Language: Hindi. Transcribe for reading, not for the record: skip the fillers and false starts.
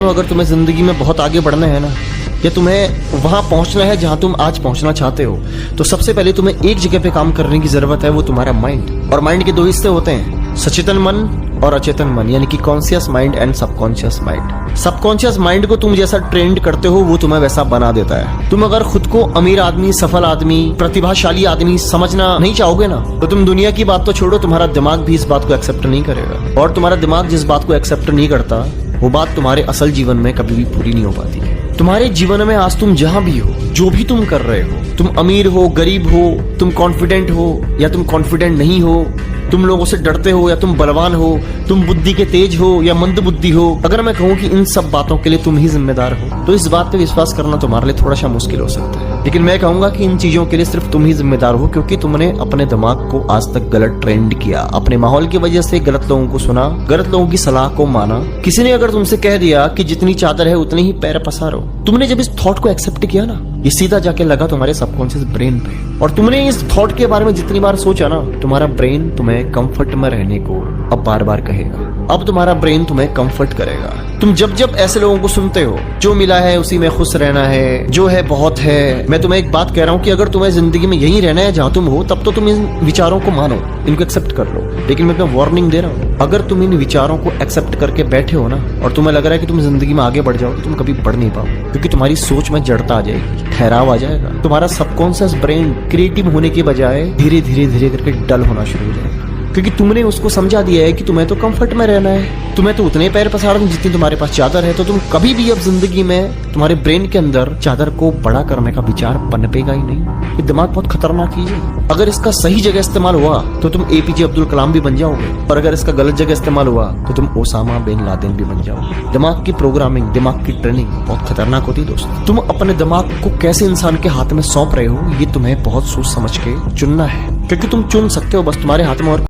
तो अगर तुम्हें जिंदगी में बहुत आगे बढ़ना है ना, या तुम्हें वहां पहुंचना है जहां तुम आज पहुंचना चाहते हो, तो सबसे पहले तुम्हें एक जगह पे काम करने की जरूरत है, वो तुम्हारा माइंड। और माइंड के दो हिस्से होते हैं, सचेतन मन और अचेतन मन, यानी कि conscious mind and subconscious mind. Subconscious mind को तुम जैसा ट्रेंड करते हो वो तुम्हें वैसा बना देता है। तुम अगर खुद को अमीर आदमी, सफल आदमी, प्रतिभाशाली आदमी समझना नहीं चाहोगे ना, तो तुम दुनिया की बात तो छोड़ो, तुम्हारा दिमाग भी इस बात को एक्सेप्ट नहीं करेगा। और तुम्हारा दिमाग जिस बात को एक्सेप्ट नहीं करता, वो बात तुम्हारे असल जीवन में कभी भी पूरी नहीं हो पाती। तुम्हारे जीवन में आज तुम जहां भी हो, जो भी तुम कर रहे हो, तुम अमीर हो, गरीब हो, तुम कॉन्फिडेंट हो या तुम कॉन्फिडेंट नहीं हो, तुम लोगों से डरते हो या तुम बलवान हो, तुम बुद्धि के तेज हो या मंद बुद्धि हो, अगर मैं कहूँ कि इन सब बातों के लिए तुम ही जिम्मेदार हो, तो इस बात पे विश्वास करना तुम्हारे लिए थोड़ा सा मुश्किल हो सकता है। लेकिन मैं कहूंगा कि इन चीजों के लिए सिर्फ तुम ही जिम्मेदार हो, क्योंकि तुमने अपने दिमाग को आज तक गलत ट्रेंड किया, अपने माहौल की वजह से गलत लोगों को सुना, गलत लोगों की सलाह को माना। किसी ने अगर तुमसे कह दिया कि जितनी चादर है उतने ही पैर पसारो, तुमने जब इस थॉट को एक्सेप्ट किया ना, ये सीधा जाके लगा तुम्हारे सबकॉन्शियस ब्रेन पे, और तुमने इस थॉट के बारे में जितनी बार सोचा ना, तुम्हारा ब्रेन तुम्हें कंफर्ट में रहने को अब बार बार कहेगा। अब तुम्हारा ब्रेन तुम्हें कंफर्ट करेगा। तुम जब जब ऐसे लोगों को सुनते हो, जो मिला है उसी में खुश रहना है, जो है बहुत है, मैं तुम्हें एक बात कह रहा हूँ कि अगर तुम्हें जिंदगी में यही रहना है जहां तुम हो, तब तो तुम इन विचारों को मानो, इनको एक्सेप्ट कर लो। लेकिन मैं तुम्हें वार्निंग दे रहा हूँ, अगर तुम इन विचारों को एक्सेप्ट करके बैठे हो ना, और तुम्हें लग रहा है कि तुम जिंदगी में आगे बढ़ जाओ, तुम कभी बढ़ नहीं पाओ, क्योंकि तुम्हारी सोच में जड़ता आ जाएगी, ठहराव आ जाएगा। तुम्हारा सबकॉन्शियस ब्रेन क्रिएटिव होने के बजाय धीरे धीरे धीरे करके डल होना शुरू हो जाएगा, क्योंकि तुमने उसको समझा दिया है कि तुम्हें तो कंफर्ट में रहना है, तुम्हें तो उतने पैर पसारने जितनी तुम्हारे पास चादर है। तो तुम कभी भी अब जिंदगी में तुम्हारे ब्रेन के अंदर चादर को बड़ा करने का विचार पनपेगा ही नहीं। ये दिमाग बहुत खतरनाक चीज है। अगर इसका सही जगह इस्तेमाल हुआ तो तुम एपीजे अब्दुल कलाम भी बन जाओगे, और अगर इसका गलत जगह इस्तेमाल हुआ तो तुम ओसामा बिन लादेन भी बन जाओगे। दिमाग की प्रोग्रामिंग, दिमाग की ट्रेनिंग बहुत खतरनाक होती है दोस्तों। तुम अपने दिमाग को कैसे इंसान के हाथ में सौंप रहे हो, ये तुम्हें बहुत सोच समझ के चुनना है, क्योंकि तुम चुन सकते हो, बस तुम्हारे हाथ में और